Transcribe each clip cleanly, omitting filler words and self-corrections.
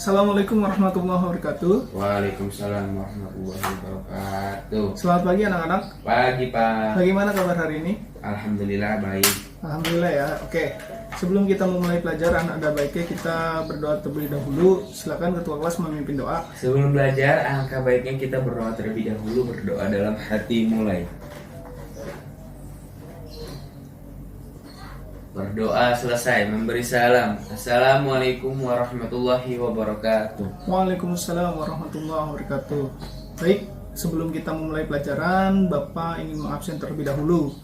Assalamualaikum warahmatullahi wabarakatuh. Waalaikumsalam warahmatullahi wabarakatuh. Selamat pagi anak-anak. Pagi Pak. Bagaimana kabar hari ini? Alhamdulillah baik. Alhamdulillah ya. Oke. Sebelum kita memulai pelajaran, ada baiknya kita berdoa terlebih dahulu. Silakan ketua kelas memimpin doa. Sebelum belajar, alangkah baiknya kita berdoa terlebih dahulu. Berdoa dalam hati mulai. Berdoa selesai, memberi salam. Assalamualaikum warahmatullahi wabarakatuh. Waalaikumsalam warahmatullahi wabarakatuh. Baik, sebelum kita memulai pelajaran, Bapak ingin mengabsen terlebih dahulu.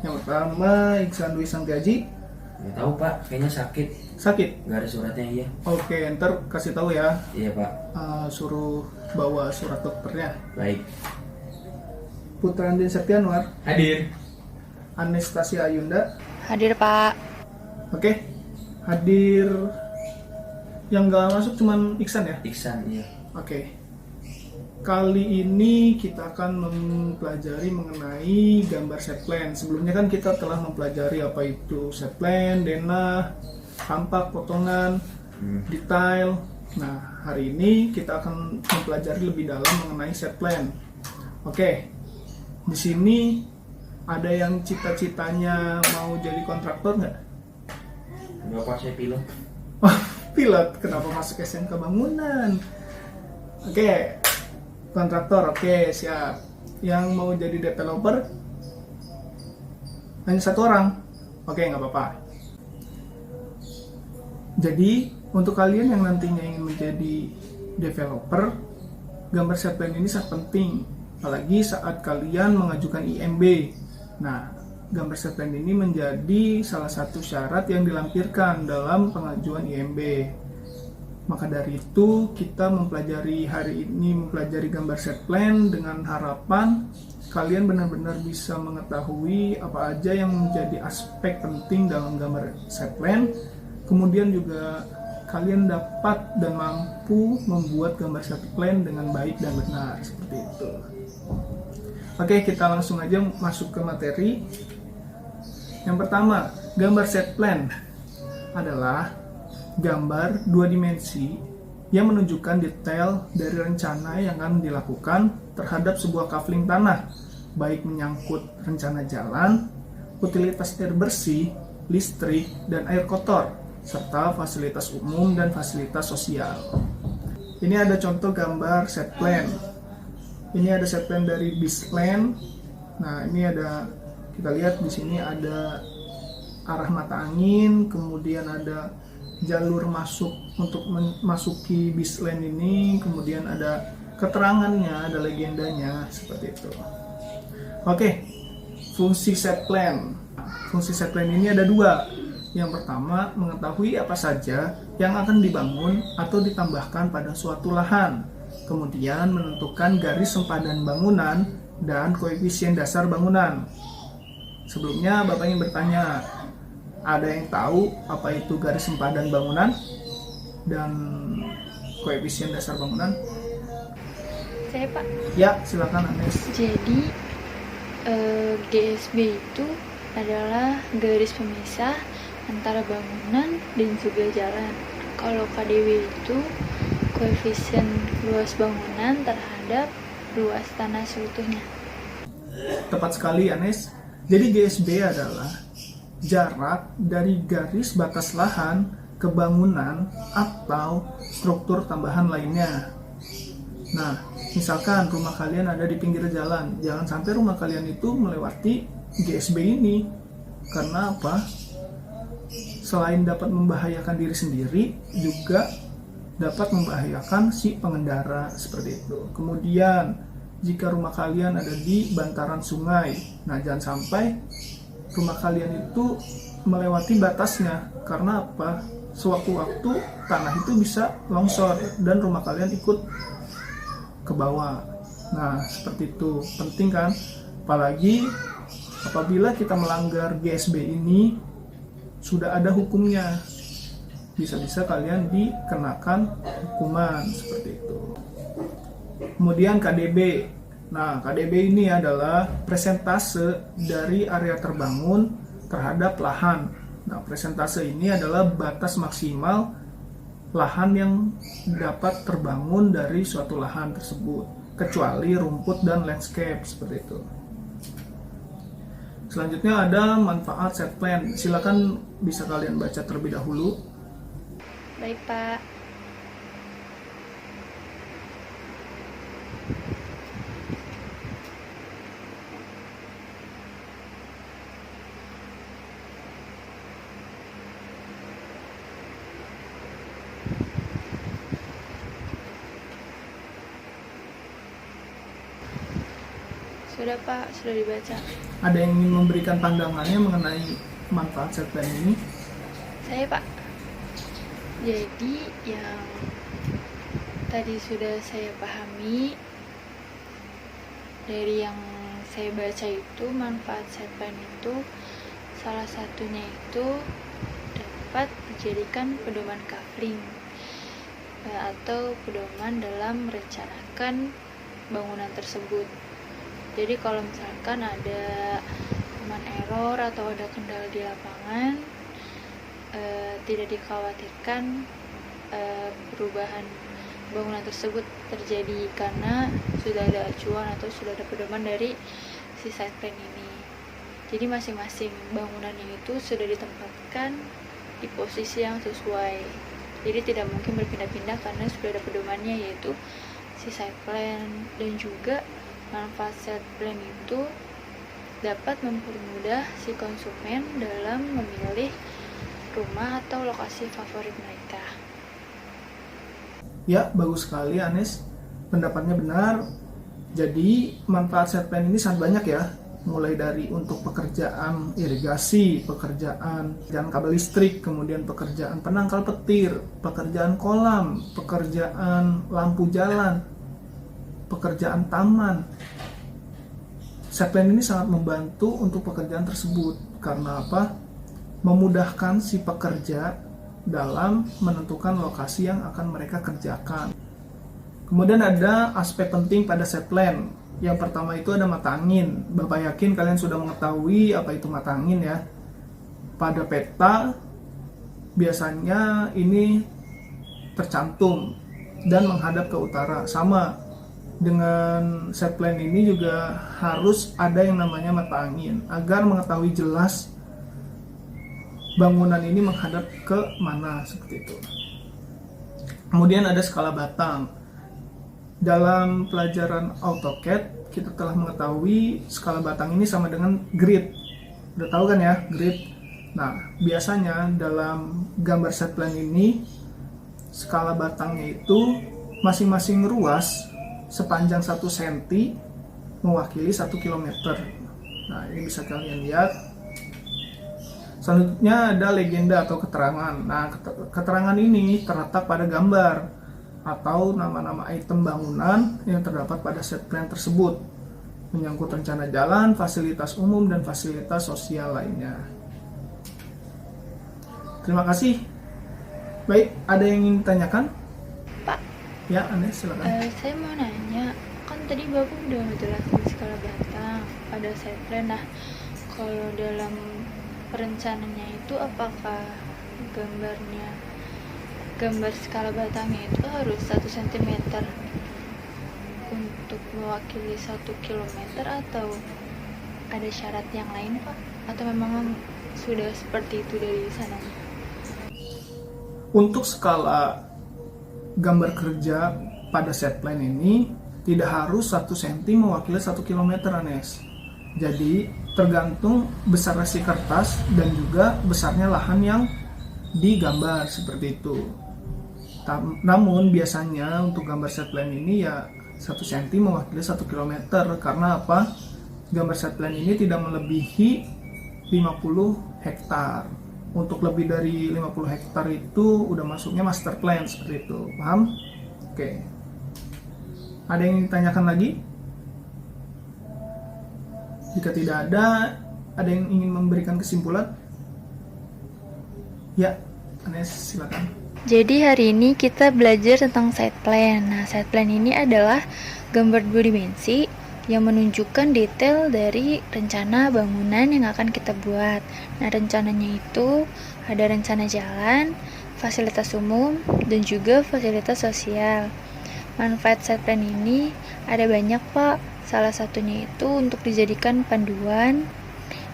Yang pertama, Iksan Dwi Sanggaji. Nggak tahu Pak, kayaknya sakit. Sakit? Nggak ada suratnya iya. Oke, ntar kasih tahu ya. Iya Pak. Suruh bawa surat dokternya. Baik. Putra Andin Septianwar. Hadir. Anastasia Ayunda. Hadir Pak. Oke, hadir. Yang nggak masuk cuman Iksan ya? Iksan, iya. Oke. Kali ini kita akan mempelajari mengenai gambar set plan. Sebelumnya kan kita telah mempelajari apa itu set plan, denah, tampak, potongan, detail. Nah, hari ini kita akan mempelajari lebih dalam mengenai set plan. Oke. Di sini ada yang cita-citanya mau jadi kontraktor nggak? Bapak saya pilot. Oh, pilot. Kenapa masuk SMK bangunan? Oke. Kontraktor, oke, siap. Yang mau jadi developer? Hanya satu orang? Oke, nggak apa-apa. Jadi, untuk kalian yang nantinya ingin menjadi developer, gambar set plan ini sangat penting. Apalagi saat kalian mengajukan IMB. Nah, gambar set plan ini menjadi salah satu syarat yang dilampirkan dalam pengajuan IMB. Maka dari itu, kita mempelajari hari ini mempelajari gambar set plan dengan harapan kalian benar-benar bisa mengetahui apa aja yang menjadi aspek penting dalam gambar set plan. Kemudian juga kalian dapat dan mampu membuat gambar set plan dengan baik dan benar, seperti itu. Oke, kita langsung aja masuk ke materi. Yang pertama, gambar set plan adalah gambar dua dimensi yang menunjukkan detail dari rencana yang akan dilakukan terhadap sebuah kafling tanah, baik menyangkut rencana jalan, utilitas air bersih, listrik, dan air kotor, serta fasilitas umum dan fasilitas sosial. Ini ada contoh gambar set plan. Ini ada set plan dari BIS plan. Nah, ini ada, kita lihat di sini ada arah mata angin, kemudian ada jalur masuk untuk memasuki BIS plan ini, kemudian ada keterangannya, ada legendanya, seperti itu. Oke, fungsi set plan. Fungsi set plan ini ada dua. Yang pertama, mengetahui apa saja yang akan dibangun atau ditambahkan pada suatu lahan. Kemudian menentukan garis sempadan bangunan dan koefisien dasar bangunan. Sebelumnya Bapak ingin bertanya, ada yang tahu apa itu garis sempadan bangunan dan koefisien dasar bangunan? Saya Pak. Ya, silakan Anes. Jadi GSB itu adalah garis pemisah antara bangunan dan juga jalan. Kalau KDW itu koefisien luas bangunan terhadap luas tanah seutuhnya. Tepat sekali Anes. Jadi GSB adalah jarak dari garis batas lahan ke bangunan atau struktur tambahan lainnya. Nah, misalkan rumah kalian ada di pinggir jalan, jangan sampai rumah kalian itu melewati GSB ini. Karena apa? Selain dapat membahayakan diri sendiri, juga dapat membahayakan si pengendara, seperti itu. Kemudian, jika rumah kalian ada di bantaran sungai, nah jangan sampai rumah kalian itu melewati batasnya. Karena apa? Sewaktu-waktu tanah itu bisa longsor dan rumah kalian ikut ke bawah. Nah, seperti itu. Penting kan? Apalagi apabila kita melanggar GSB ini, sudah ada hukumnya. Bisa-bisa kalian dikenakan hukuman, seperti itu. Kemudian KDB. Nah, KDB ini adalah persentase dari area terbangun terhadap lahan. Nah, persentase ini adalah batas maksimal lahan yang dapat terbangun dari suatu lahan tersebut, kecuali rumput dan landscape seperti itu. Selanjutnya ada manfaat set plan. Silakan bisa kalian baca terlebih dahulu. Baik, Pak. Sudah, Pak, sudah dibaca. Ada yang ingin memberikan pandangannya mengenai manfaat set plan ini? Saya, Pak. Jadi yang tadi sudah saya pahami dari yang saya baca itu, manfaat set plan itu salah satunya itu dapat dijadikan pedoman kafling atau pedoman dalam merencanakan bangunan tersebut. Jadi kalau misalkan ada human error atau ada kendala di lapangan, tidak dikhawatirkan perubahan bangunan tersebut terjadi karena sudah ada acuan atau sudah ada pedoman dari si site plan ini. Jadi masing-masing bangunannya itu sudah ditempatkan di posisi yang sesuai. Jadi tidak mungkin berpindah-pindah karena sudah ada pedomannya, yaitu si site plan. Dan juga manfaat set plan itu dapat mempermudah si konsumen dalam memilih rumah atau lokasi favorit mereka. Ya, bagus sekali Anes. Pendapatnya benar. Jadi manfaat set plan ini sangat banyak ya. Mulai dari untuk pekerjaan irigasi, pekerjaan kabel listrik, kemudian pekerjaan penangkal petir, pekerjaan kolam, pekerjaan lampu jalan, pekerjaan taman. Set plan ini sangat membantu untuk pekerjaan tersebut. Karena apa? Memudahkan si pekerja dalam menentukan lokasi yang akan mereka kerjakan. Kemudian ada aspek penting pada set plan. Yang pertama itu ada mata angin. Bapak yakin kalian sudah mengetahui apa itu mata angin ya. Pada peta biasanya ini tercantum dan menghadap ke utara. Sama dengan set plan ini juga harus ada yang namanya mata angin agar mengetahui jelas bangunan ini menghadap ke mana, seperti itu. Kemudian ada skala batang. Dalam pelajaran AutoCAD kita telah mengetahui skala batang ini sama dengan grid. Udah tahu kan ya, grid. Nah, biasanya dalam gambar set plan ini skala batangnya itu masing-masing ruas sepanjang 1 cm mewakili 1 km. Nah, ini bisa kalian lihat. Selanjutnya ada legenda atau keterangan. Nah, keterangan ini terletak pada gambar atau nama-nama item bangunan yang terdapat pada set plan tersebut, menyangkut rencana jalan, fasilitas umum, dan fasilitas sosial lainnya. Terima kasih. Baik, ada yang ingin ditanyakan? Pak, Ya, Anes, silakan. saya mau nanya, kan tadi Bapak udah ngejelasin skala batang pada site plan. Nah, kalau dalam perencananya itu apakah gambar skala batangnya itu harus 1 cm untuk mewakili 1 km atau ada syarat yang lain, Pak? Atau memang sudah seperti itu dari sana? Untuk skala gambar kerja pada set plan ini tidak harus 1 cm mewakili 1 km, Anes. Jadi tergantung besar si kertas dan juga besarnya lahan yang digambar, seperti itu. Namun biasanya untuk gambar set plan ini ya 1 cm mewakili 1 km. Karena apa? Gambar set plan ini tidak melebihi 50 hektar. Untuk lebih dari 50 hektar itu udah masuknya master plan, seperti itu. Paham? Oke. Ada yang ditanyakan lagi? Jika tidak ada yang ingin memberikan kesimpulan? Ya, Anes, silakan. Jadi hari ini kita belajar tentang site plan. Nah, site plan ini adalah gambar 2 dimensi yang menunjukkan detail dari rencana bangunan yang akan kita buat. Nah, rencananya itu ada rencana jalan, fasilitas umum, dan juga fasilitas sosial. Manfaat site plan ini ada banyak, Pak. Salah satunya itu untuk dijadikan panduan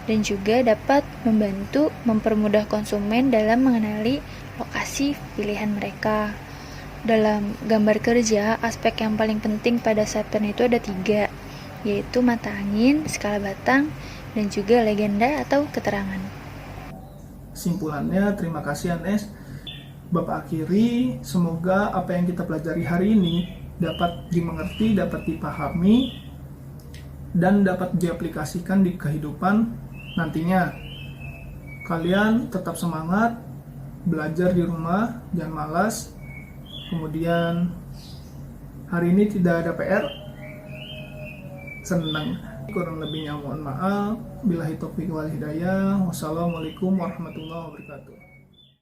dan juga dapat membantu mempermudah konsumen dalam mengenali lokasi pilihan mereka. Dalam gambar kerja, aspek yang paling penting pada site plan itu ada 3, yaitu mata angin, skala batang, dan juga legenda atau keterangan. Simpulannya, terima kasih Anes. Bapak akhiri, semoga apa yang kita pelajari hari ini dapat dimengerti, dapat dipahami, dan dapat diaplikasikan di kehidupan nantinya. Kalian tetap semangat, belajar di rumah, jangan malas. Kemudian hari ini tidak ada PR, senang. Kurang lebihnya mohon maaf. Billahi taufiq wal hidayah. Wassalamualaikum warahmatullahi wabarakatuh.